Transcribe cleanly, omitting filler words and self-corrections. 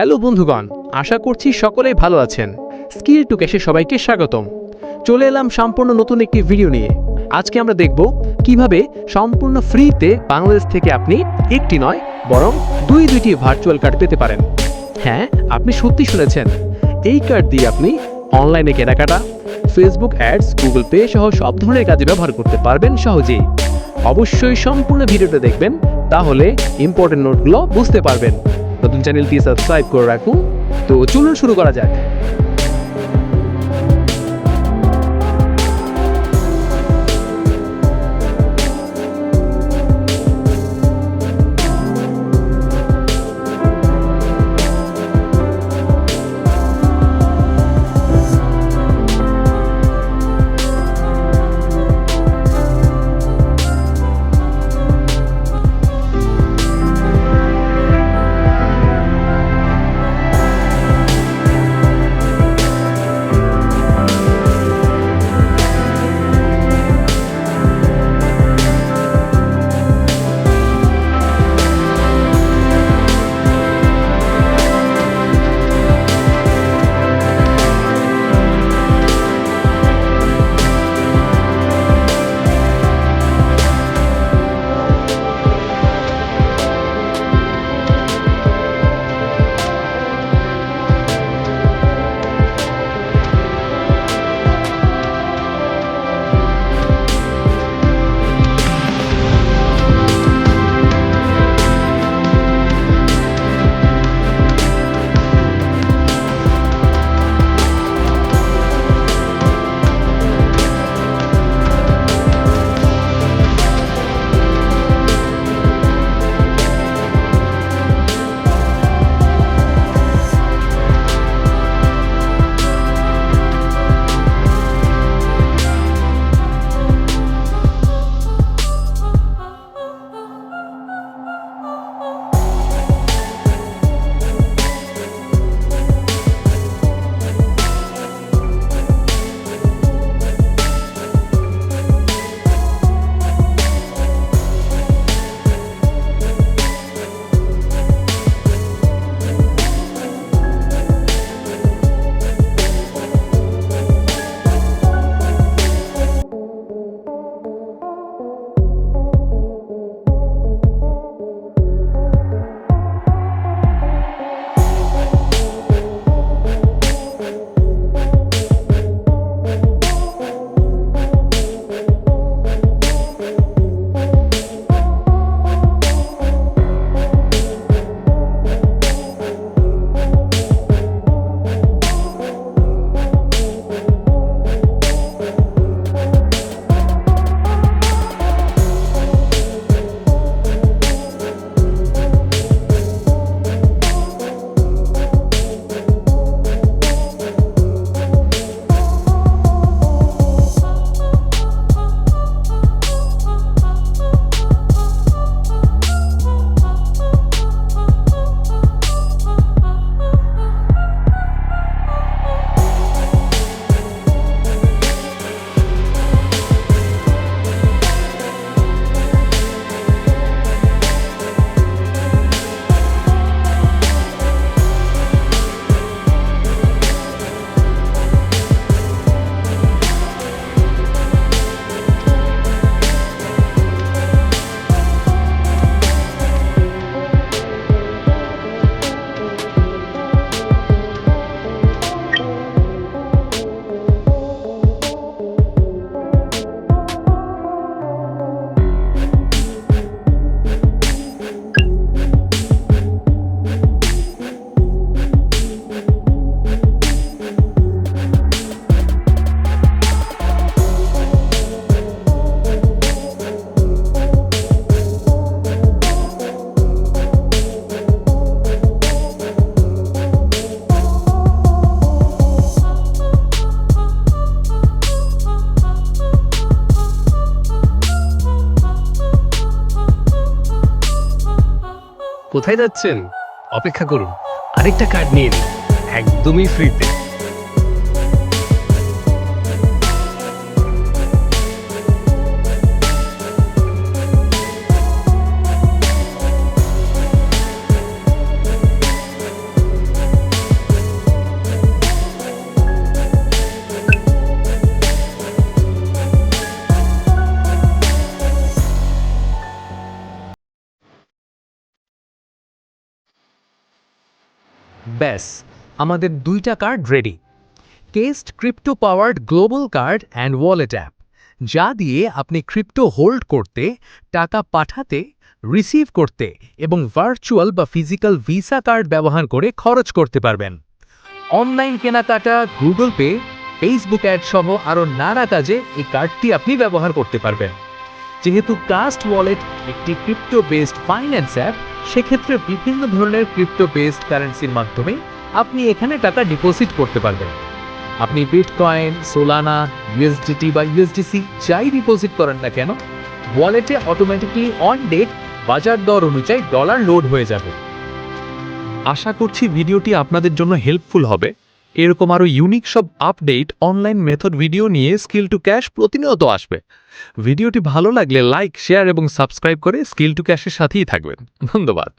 Hello বন্ধুগণ, আশা করছি সকলেই ভালো আছেন। স্কিল টু ক্যাশে সবাইকে স্বাগতম। চলে এলাম সম্পূর্ণ নতুন একটি ভিডিও নিয়ে। আজকে আমরা দেখব কিভাবে সম্পূর্ণ ফ্রিতে বাংলাদেশ থেকে আপনি একটি নয় বরং দুইটি ভার্চুয়াল কার্ড পেতে পারেন। হ্যাঁ, আপনি সত্যি শুনেছেন। এই কার্ড দিয়ে আপনি অনলাইনে কেনাকাটা, ফেসবুক অ্যাডস, গুগল পে সহ সব ধরনের কাজে ব্যবহার করতে পারবেন সহজেই। অবশ্যই সম্পূর্ণ ভিডিওটা দেখবেন, তাহলে ইম্পর্টেন্ট নোটগুলো বুঝতে পারবেন। নতুন চ্যানেলটি সাবস্ক্রাইব করে রাখুন। তো চলুন শুরু করা যাক। কোথায় যাচ্ছেন? অপেক্ষা করুন, আরেকটা কার্ড নিয়ে নিন, একদমই ফ্রিতে। ব্যাস আমাদের 2টা কার্ড রেডি। কেস্ট crypto powered global card and wallet app, যা দিয়ে আপনি ক্রিপ্টো হোল্ড করতে, টাকা পাঠাতে, রিসিভ করতে এবং ভার্চুয়াল বা ফিজিক্যাল ভিসা কার্ড ব্যবহার করে খরচ করতে পারবেন। অনলাইন কেনাকাটা, গুগল পে, ফেসবুক অ্যাড সহ আরও নানা কাজে এই কার্ডটি আপনি ব্যবহার করতে পারবেন। যেহেতু কাস্ট ওয়ালেট একটি ক্রিপ্টো বেসড ফাইন্যান্স অ্যাপ, সেক্ষেত্রে বিভিন্ন ধরনের ক্রিপ্টো বেসড কারেন্সির মাধ্যমে আপনি এখানে টাকা ডিপোজিট করতে পারবেন। আপনি বিটকয়েন, সোলানা, ইউএসডিটি বা ইউএসডিসি যাই ডিপোজিট করেন না কেন, ওয়ালেটে অটোমেটিকলি অন ডেট বাজার দর অনুযায়ী ডলার লোড হয়ে যাবে। আশা করছি ভিডিওটি আপনাদের জন্য হেল্পফুল হবে। এরকম আরও ইউনিক সব আপডেট অনলাইন মেথড ভিডিও নিয়ে স্কিল টু ক্যাশ প্রতিনিয়ত আসবে। ভিডিওটি ভালো লাগলে লাইক, শেয়ার এবং সাবস্ক্রাইব করে স্কিল টু ক্যাশের সাথেই থাকবেন। ধন্যবাদ।